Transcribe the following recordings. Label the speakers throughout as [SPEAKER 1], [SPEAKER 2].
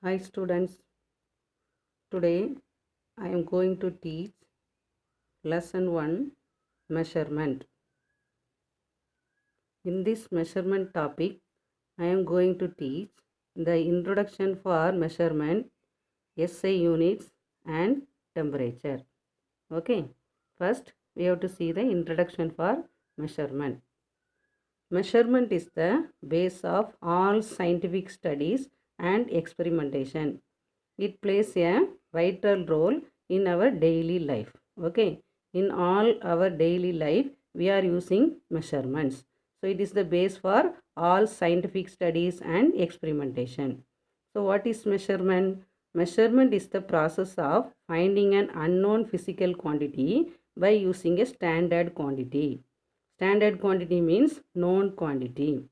[SPEAKER 1] Hi students, today I am going to teach lesson 1 measurement. In this measurement topic, I am going to teach the introduction for measurement, SI units and temperature. Okay, first we have to see the introduction for measurement. Measurement is the base of all scientific studies and experimentation. It plays a vital role in our daily life. Okay, in all our daily life we are using measurements. So it is the base for all scientific studies and experimentation. So what is measurement? Measurement is the process of finding an unknown physical quantity by using a standard quantity. Standard quantity means known quantity.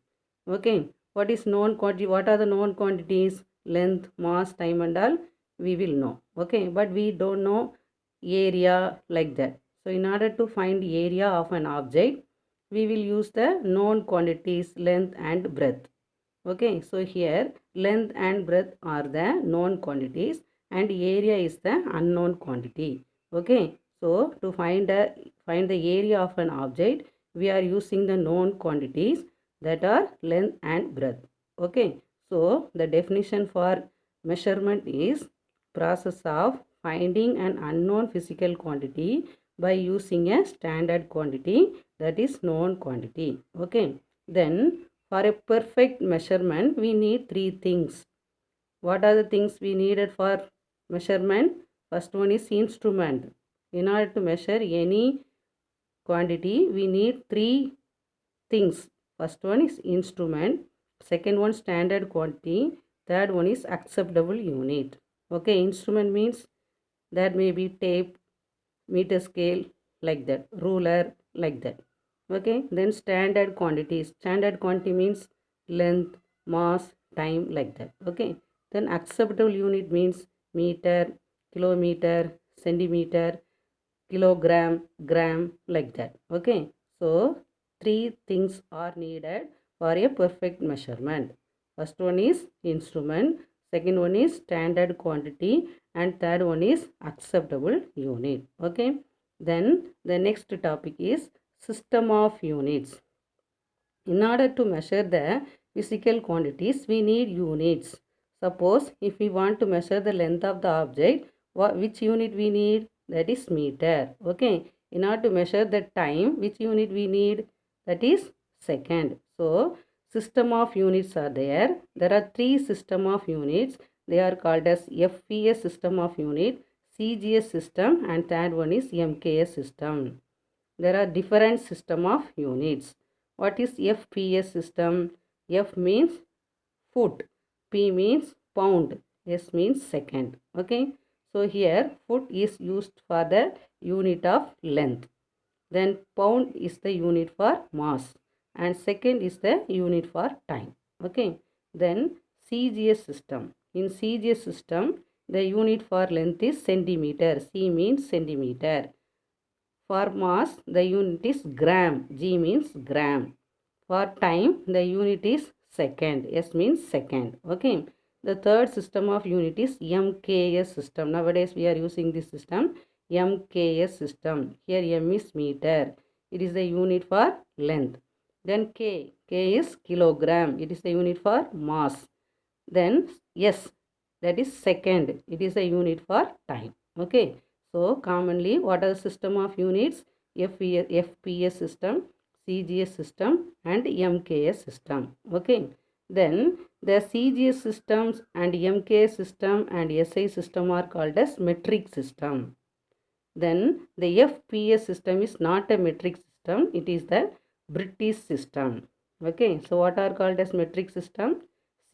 [SPEAKER 1] Okay, what is known quantity? What are the known quantities? Length, mass, time and all we will know. Okay, but we don't know area like that. So in order to find area of an object, we will use the known quantities length and breadth. Okay, so here length and breadth are the known quantities and area is the unknown quantity. Okay, so to find the area of an object, we are using the known quantities that are length and breadth. Okay, so the definition for measurement is process of finding an unknown physical quantity by using a standard quantity, that is known quantity. Okay, then for a perfect measurement, we need three things. What are the things we needed for measurement? First one is instrument. In order to measure any quantity, we need three things. First one is instrument. Second one standard quantity. Third one is acceptable unit. Okay, instrument means that may be tape, meter scale, like that, ruler, like that. Okay, then standard quantities. Standard quantity means length, mass, time, like that. Okay, then acceptable unit means meter, kilometer, centimeter, kilogram, gram, like that. Okay, so three things are needed for a perfect measurement. First one is instrument, second one is standard quantity, and third one is acceptable unit. Okay, then the next topic is system of units. In order to measure the physical quantities, we need units. Suppose if we want to measure the length of the object, which unit we need? That is meter. Okay. In order to measure the time, which unit we need? That is second. So, system of units are there. There are three system of units. They are called as FPS system of unit, CGS system, and third one is MKS system. There are different system of units. What is FPS system? F means foot, P means pound, S means second. Okay, so here foot is used for the unit of length, then pound is the unit for mass, and second is the unit for time. Okay, then CGS system. In CGS system, the unit for length is centimeter, C means centimeter. For mass, the unit is gram. G means gram. For time, the unit is second. S means second. Okay. The third system of unit is MKS system. Nowadays, we are using this system. MKS system. Here, M is meter. It is the unit for length. Then K. K is kilogram. It is the unit for mass. Then S. That is second. It is a unit for time. Okay. So commonly, what are the system of units? FPS system, CGS system, and MKS system. Okay. Then the CGS systems and MKS system and SI system are called as metric system. Then the FPS system is not a metric system. It is the British system. Okay. So what are called as metric system?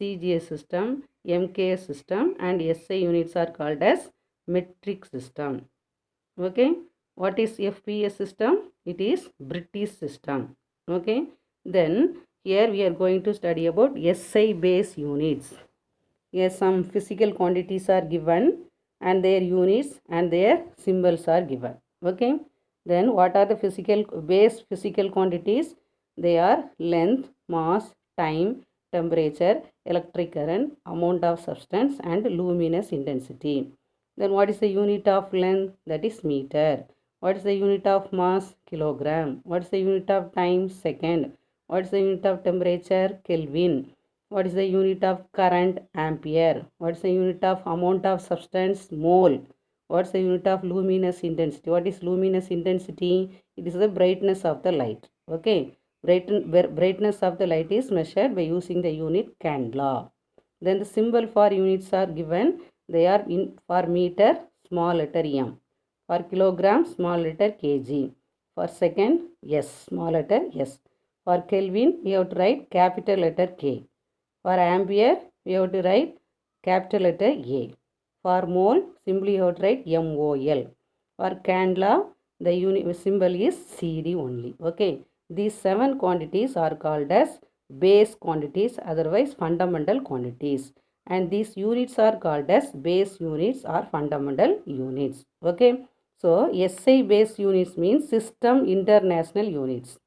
[SPEAKER 1] CGS system, MKS system, and SI units are called as metric system. Okay, what is FPS system? It is British system. Okay, then here we are going to study about SI base units. Here some physical quantities are given and their units and their symbols are given. Okay, then what are the physical quantities? They are length, mass, time, temperature, electric current, amount of substance and luminous intensity. Then what is the unit of length? That is meter. What is the unit of mass? Kilogram. What is the unit of time? Second. What is the unit of temperature? Kelvin. What is the unit of current? Ampere. What is the unit of amount of substance? Mole. What's the unit of luminous intensity? What is luminous intensity? It is the brightness of the light. Okay. Brightness of the light is measured by using the unit candela. Then the symbol for units are given. They are in for meter, small letter m. For kilogram, small letter kg. For second, s, small letter s. For Kelvin, we have to write capital letter K. For ampere, we have to write capital letter A. For mole, simply you have to write MOL. For candela, the unit symbol is CD only. Okay. These 7 quantities are called as base quantities, otherwise fundamental quantities. And these units are called as base units or fundamental units. Okay. So, SI base units means system international units.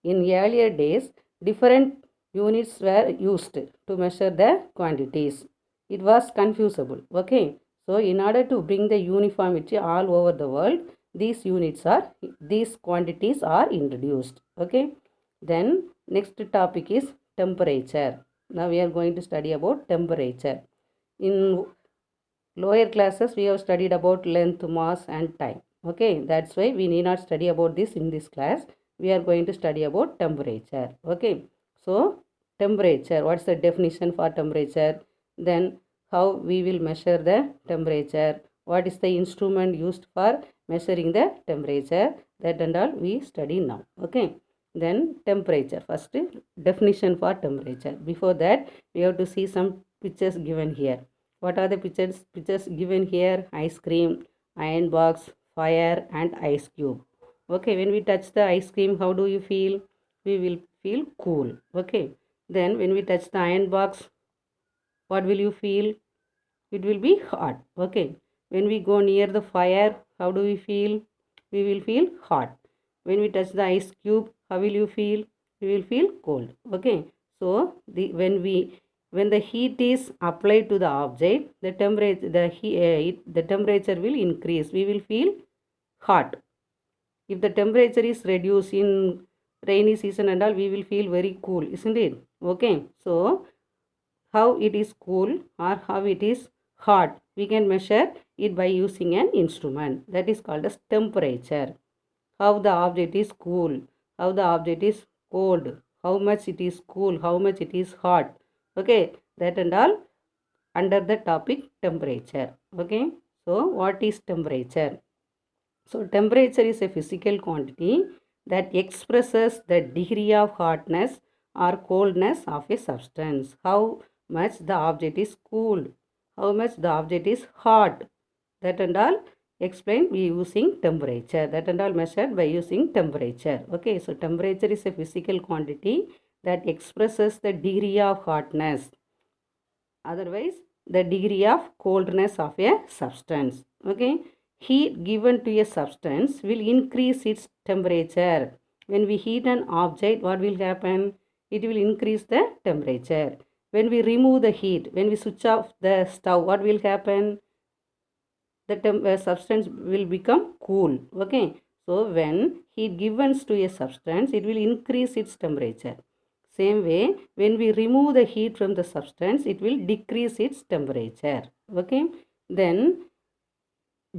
[SPEAKER 1] In earlier days, different units were used to measure the quantities. It was confusable. Okay. So, in order to bring the uniformity all over the world, these quantities are introduced. Okay. Then next topic is temperature. Now we are going to study about temperature. In lower classes, we have studied about length, mass and time. Okay. That's why we need not study about this in this class. We are going to study about temperature. Okay. So, temperature. What's the definition for temperature? Then how we will measure the temperature? What is the instrument used for measuring the temperature? That and all we study now. Okay. Then temperature. First definition for temperature. Before that, we have to see some pictures given here. What are the pictures given here? Ice cream, iron box, fire and ice cube. Okay, when we touch the ice cream, how do you feel? We will feel cool. Okay. Then when we touch the iron box, what will you feel? It will be hot. Okay. When we go near the fire, how do we feel? We will feel hot. When we touch the ice cube, how will you feel? We will feel cold. Okay. So when the heat is applied to the object, the temperature will increase. We will feel hot. If the temperature is reduced in rainy season and all, we will feel very cool, isn't it? Okay. So how it is cool or how it is hot, we can measure it by using an instrument that is called as temperature. How the object is cool, how the object is cold, how much it is cool, how much it is hot. Okay, that and all under the topic temperature. Okay, so what is temperature? So temperature is a physical quantity that expresses the degree of hotness or coldness of a substance. How much the object is cool, how much the object is hot. That and all explained by using temperature. That and all measured by using temperature. Okay, so temperature is a physical quantity that expresses the degree of hotness. Otherwise, the degree of coldness of a substance. Okay, heat given to a substance will increase its temperature. When we heat an object, what will happen? It will increase the temperature. When we remove the heat, when we switch off the stove, what will happen? The substance will become cool. Okay, so when heat given to a substance, it will increase its temperature. Same way, when we remove the heat from the substance, it will decrease its temperature. Okay, then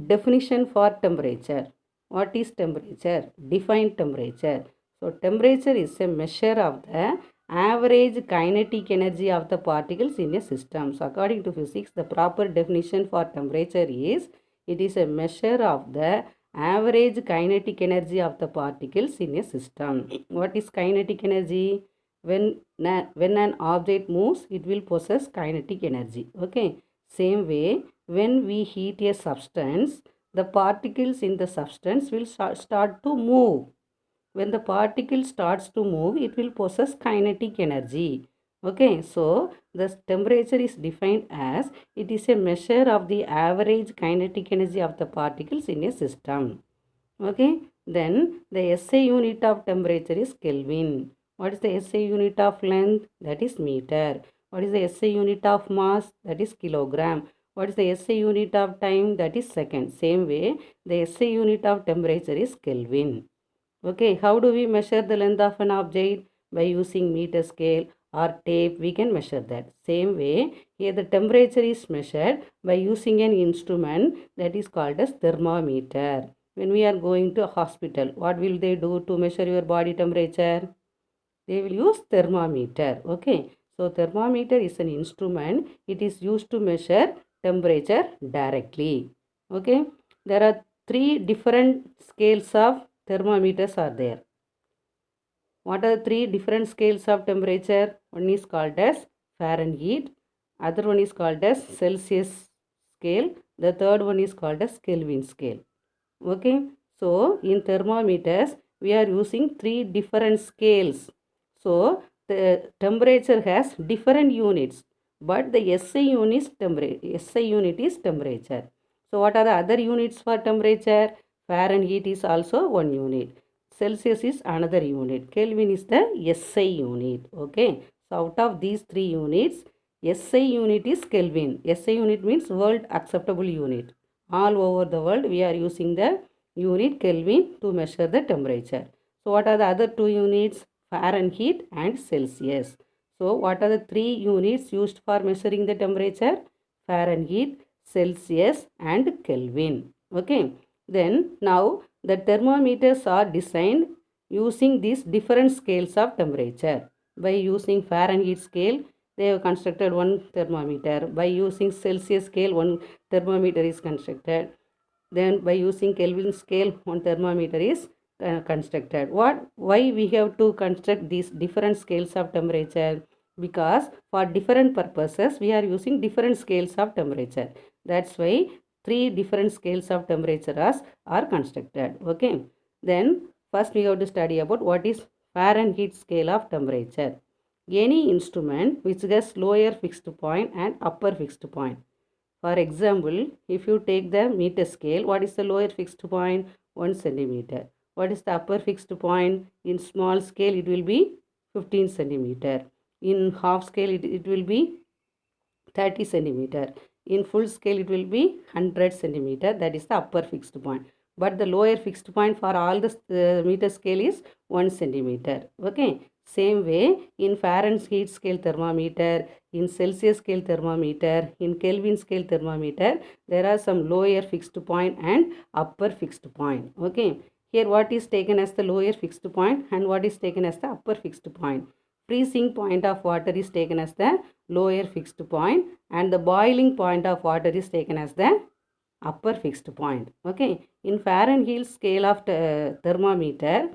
[SPEAKER 1] definition for temperature. What is temperature? Define temperature. So temperature is a measure of the average kinetic energy of the particles in a system. So according to physics, the proper definition for temperature is it is a measure of the average kinetic energy of the particles in a system. What is kinetic energy? When an object moves, it will possess kinetic energy. Okay. Same way, when we heat a substance, the particles in the substance will start to move. When the particle starts to move, it will possess kinetic energy. Okay, so the temperature is defined as it is a measure of the average kinetic energy of the particles in a system. Okay, then the SI unit of temperature is Kelvin. What is the SI unit of length? That is meter. What is the SI unit of mass? That is kilogram. What is the SI unit of time? That is second. Same way, the SI unit of temperature is Kelvin. Okay, how do we measure the length of an object? By using meter scale or tape, we can measure that. Same way, here the temperature is measured by using an instrument that is called as thermometer. When we are going to a hospital, what will they do to measure your body temperature? They will use thermometer. Okay, so thermometer is an instrument. It is used to measure temperature directly. Okay, there are three different scales of thermometers are there. What are the three different scales of temperature? One is called as Fahrenheit, other one is called as Celsius scale, the third one is called as Kelvin scale. Okay, so in thermometers we are using three different scales. So the temperature has different units, but the SI unit is temperature. So what are the other units for temperature? Fahrenheit is also one unit. Celsius is another unit. Kelvin is the SI unit. Okay. So out of these three units, SI unit is Kelvin. SI unit means world acceptable unit. All over the world we are using the unit Kelvin to measure the temperature. So what are the other two units? Fahrenheit and Celsius. So what are the three units used for measuring the temperature? Fahrenheit, Celsius and Kelvin. Okay. Then now the thermometers are designed using these different scales of temperature. By using Fahrenheit scale, they have constructed one thermometer. By using Celsius scale, one thermometer is constructed. Then by using Kelvin scale, one thermometer is constructed. Why we have to construct these different scales of temperature? Because for different purposes, we are using different scales of temperature. That's why three different scales of temperatures are constructed. Okay. Then first we have to study about what is Fahrenheit scale of temperature. Any instrument which has lower fixed point and upper fixed point. For example, if you take the meter scale, what is the lower fixed point? 1 centimeter. What is the upper fixed point? In small scale, it will be 15 centimeter. In half scale, it will be 30 centimeter. In full scale, it will be 100 centimeter. That is the upper fixed point. But the lower fixed point for all the meter scale is 1 centimeter. Okay. Same way, in Fahrenheit scale thermometer, in Celsius scale thermometer, in Kelvin scale thermometer, there are some lower fixed point and upper fixed point. Okay. Here what is taken as the lower fixed point and what is taken as the upper fixed point. Freezing point of water is taken as the lower fixed point and the boiling point of water is taken as the upper fixed point. Okay. In Fahrenheit scale of thermometer,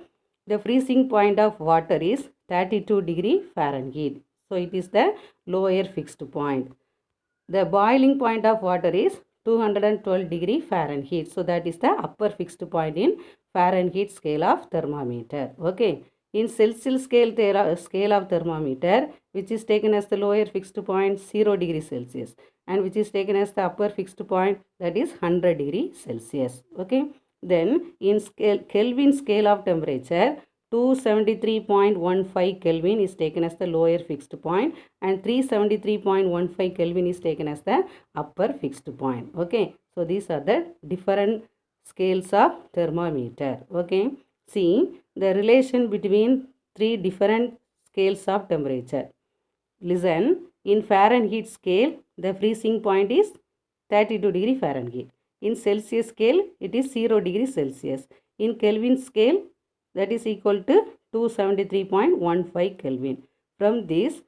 [SPEAKER 1] the freezing point of water is 32 degree Fahrenheit. So it is the lower fixed point. The boiling point of water is 212 degree Fahrenheit. So that is the upper fixed point in Fahrenheit scale of thermometer. Okay. In Celsius scale of thermometer, which is taken as the lower fixed point 0 degree Celsius and which is taken as the upper fixed point, that is 100 degree Celsius. Okay. Then in Kelvin scale of temperature, 273.15 Kelvin is taken as the lower fixed point and 373.15 Kelvin is taken as the upper fixed point. Okay. So these are the different scales of thermometer. Okay. See the relation between three different scales of temperature. Listen, in Fahrenheit scale, the freezing point is 32 degree Fahrenheit. In Celsius scale, it is 0 degree Celsius. In Kelvin scale, that is equal to 273.15 Kelvin. From this,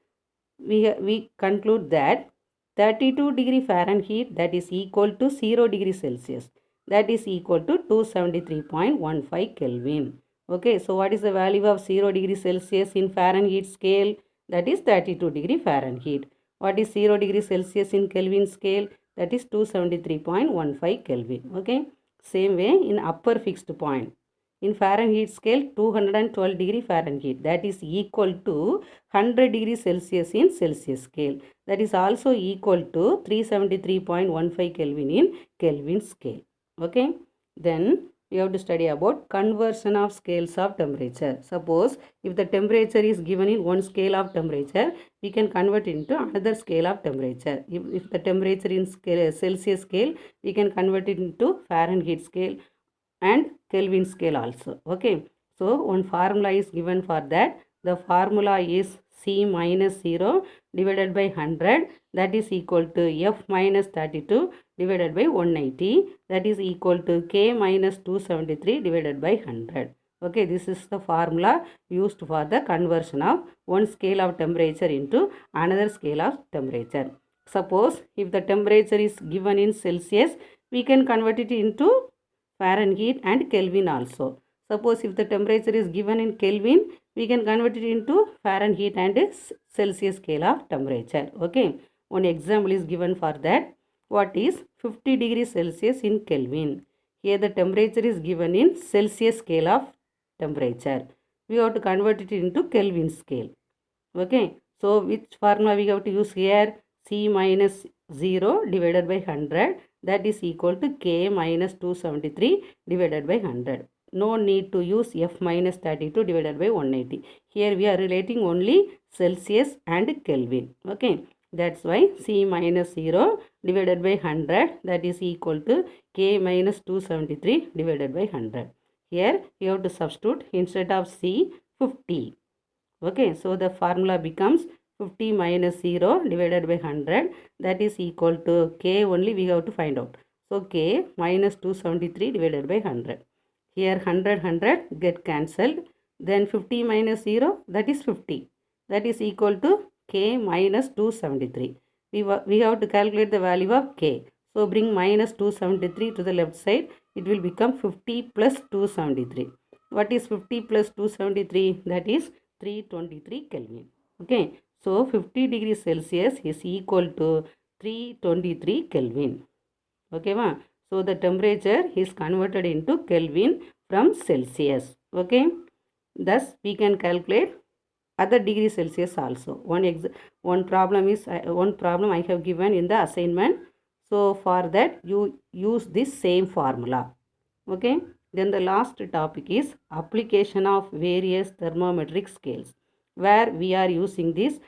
[SPEAKER 1] we conclude that 32 degree Fahrenheit, that is equal to 0 degree Celsius, that is equal to 273.15 Kelvin. Okay, so what is the value of 0 degree Celsius in Fahrenheit scale? That is 32 degree Fahrenheit. What is 0 degree Celsius in Kelvin scale? That is 273.15 Kelvin. Okay, same way in upper fixed point. In Fahrenheit scale, 212 degree Fahrenheit, that is equal to 100 degree Celsius in Celsius scale. That is also equal to 373.15 Kelvin in Kelvin scale. Okay. Then we have to study about conversion of scales of temperature. Suppose if the temperature is given in one scale of temperature, we can convert into another scale of temperature. If the temperature in Celsius scale, we can convert it into Fahrenheit scale and Kelvin scale also. Okay, so one formula is given for that. The formula is C minus 0 divided by 100, that is equal to F minus 32 divided by 180, that is equal to K minus 273 divided by 100. Okay, this is the formula used for the conversion of one scale of temperature into another scale of temperature. Suppose if the temperature is given in Celsius, we can convert it into Fahrenheit and Kelvin also. Suppose if the temperature is given in Kelvin, we can convert it into Fahrenheit and Celsius scale of temperature. Okay, one example is given for that. What is 50 degrees Celsius in Kelvin? Here the temperature is given in Celsius scale of temperature. We have to convert it into Kelvin scale. Okay, so which formula we have to use here? C minus 0 divided by 100, that is equal to K minus 273 divided by 100. No need to use F minus 32 divided by 180. Here we are relating only Celsius and Kelvin. Okay, that's why C minus 0 divided by 100, that is equal to K minus 273 divided by 100. Here you have to substitute instead of C 50. Okay, so the formula becomes 50 minus 0 divided by 100, that is equal to K only we have to find out. So K minus 273 divided by 100. Here 100 get cancelled. Then 50 minus 0, that is 50. That is equal to K minus 273. We have to calculate the value of K. So bring minus 273 to the left side. It will become 50 plus 273. What is 50 plus 273? That is 323 Kelvin. Okay, so 50 degrees Celsius is equal to 323 Kelvin. Okay, ma? So the temperature is converted into Kelvin from Celsius. Okay, thus we can calculate other degree Celsius also. One problem I have given in the assignment. So for that you use this same formula. Okay. Then the last topic is application of various thermometric scales, where we are using this